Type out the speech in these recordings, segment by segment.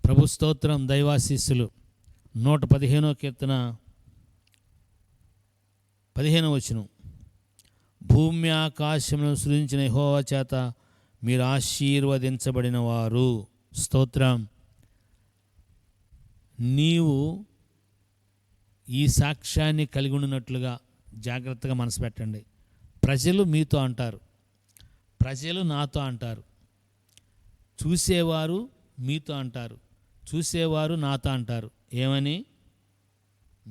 ప్రభు స్తోత్రం. దైవాశీస్సులు. 115 కీర్తన 15 వచనం. భూమి ఆకాశములను సృజించిన యెహోవా చేత మీరు ఆశీర్వదించబడిన వారు. స్తోత్రం. నీవు ఈ సాక్ష్యాన్ని కలిగి ఉన్నట్లుగా జాగ్రత్తగా మనసు పెట్టండి. ప్రజలు మీతో అంటారు, ప్రజలు నాతో అంటారు, చూసేవారు మీతో అంటారు, చూసేవారు నాతో అంటారు. ఏమని?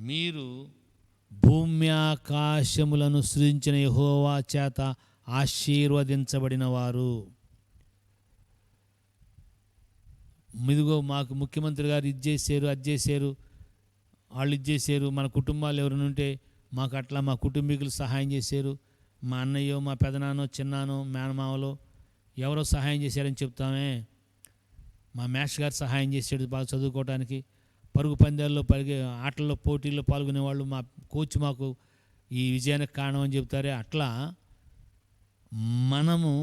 మీరు భూమి ఆకాశములను సృజించిన యెహోవా చేత ఆశీర్వదించబడిన వారు. ఇదిగో మాకు ముఖ్యమంత్రి గారు ఇది చేశారు, అది చేశారు, వాళ్ళు ఇది చేశారు, మన కుటుంబాలు ఎవరైనా ఉంటే మాకు అట్లా మా కుటుంబీకులు సహాయం చేశారు, మా అన్నయ్యో మా పెదనాన్నో చిన్నానో మేనమావలో ఎవరో సహాయం చేశారని చెప్తామే. మా మేష్ గారు సహాయం చేశాడు బాగా చదువుకోవడానికి, పరుగు పందాల్లో ఆటల్లో పోటీల్లో పాల్గొనేవాళ్ళు మా కోచ్ మాకు ఈ విజయానికి కారణం అని చెప్తారే. అట్లా మనము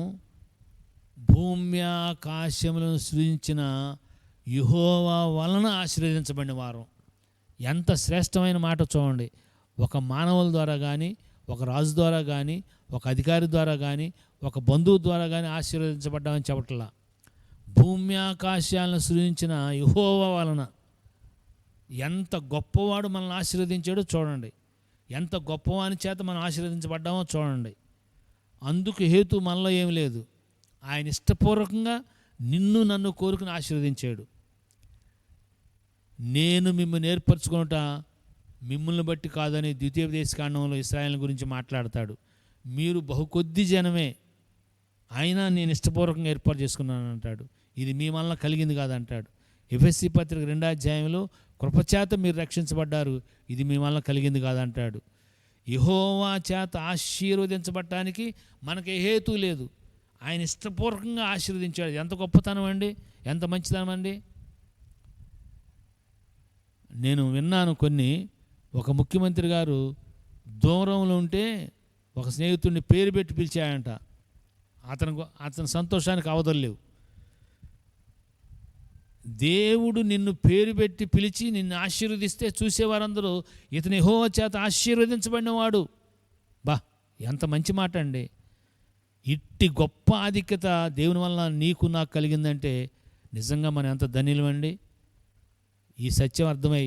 భూమి ఆకాశములను సృజించిన యెహోవా వలన ఆశీర్వదించబడిన వారం. ఎంత శ్రేష్టమైన మాట చూడండి. ఒక మానవుల ద్వారా కానీ, ఒక రాజు ద్వారా కానీ, ఒక అధికారి ద్వారా కానీ, ఒక బంధువు ద్వారా కానీ ఆశీర్వదించబడ్డామని చెప్పట్లా. భూమి ఆకాశాలను సృజించిన యెహోవా వలన. ఎంత గొప్పవాడు మనల్ని ఆశీర్వదించాడో చూడండి, ఎంత గొప్పవాని చేత మనం ఆశీర్వదించబడ్డామో చూడండి. అందుకు హేతు మనలో ఏమి లేదు. ఆయన ఇష్టపూర్వకంగా నిన్ను నన్ను కోరుకుని ఆశీర్వదించాడు. నేను మిమ్మల్ని ఏర్పరచుకొనుట మిమ్మల్ని బట్టి కాదని ద్వితీయోపదేశకాండంలో ఇశ్రాయేలు గురించి మాట్లాడతాడు. మీరు బహుకొద్ది జనమే, అయినా నేను ఇష్టపూర్వకంగా ఏర్పాటు చేసుకున్నాను అంటాడు. ఇది మీ వలన కలిగింది కాదంటాడు. ఎఫెసీ పత్రిక 2వ అధ్యాయంలో కృపచేత మీరు రక్షించబడ్డారు, ఇది మీ వలన కలిగింది కాదంటాడు. యెహోవా చేత ఆశీర్వదించబడటానికి మనకి ఏ హేతు లేదు. ఆయన ఇష్టపూర్వకంగా ఆశీర్వదించాడు. ఎంత గొప్పతనం అండి, ఎంత మంచితనం అండి. నేను విన్నాను కొన్ని, ఒక ముఖ్యమంత్రి గారు దూరంలో ఉంటే ఒక స్నేహితుడిని పేరు పెట్టి పిలిచాయంట. అతని సంతోషానికి అవధులు లేవు. దేవుడు నిన్ను పేరు పెట్టి పిలిచి నిన్ను ఆశీర్వదిస్తే చూసేవారందరూ ఇతని యెహోవా చేత ఆశీర్వదించబడినవాడు. బా, ఎంత మంచి మాట అండి. ఇట్టి గొప్ప ఆధిక్యత దేవుని వలన నీకు నాకు కలిగిందంటే నిజంగా మనం ఎంత ధన్యులమండి. ఈ సత్యం అర్థమై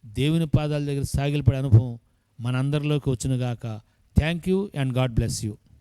దేవుని పాదాల దగ్గర సాగిలపడే అనుభవం మనందరిలోకి వచ్చునుగాక. Thank you and God bless you.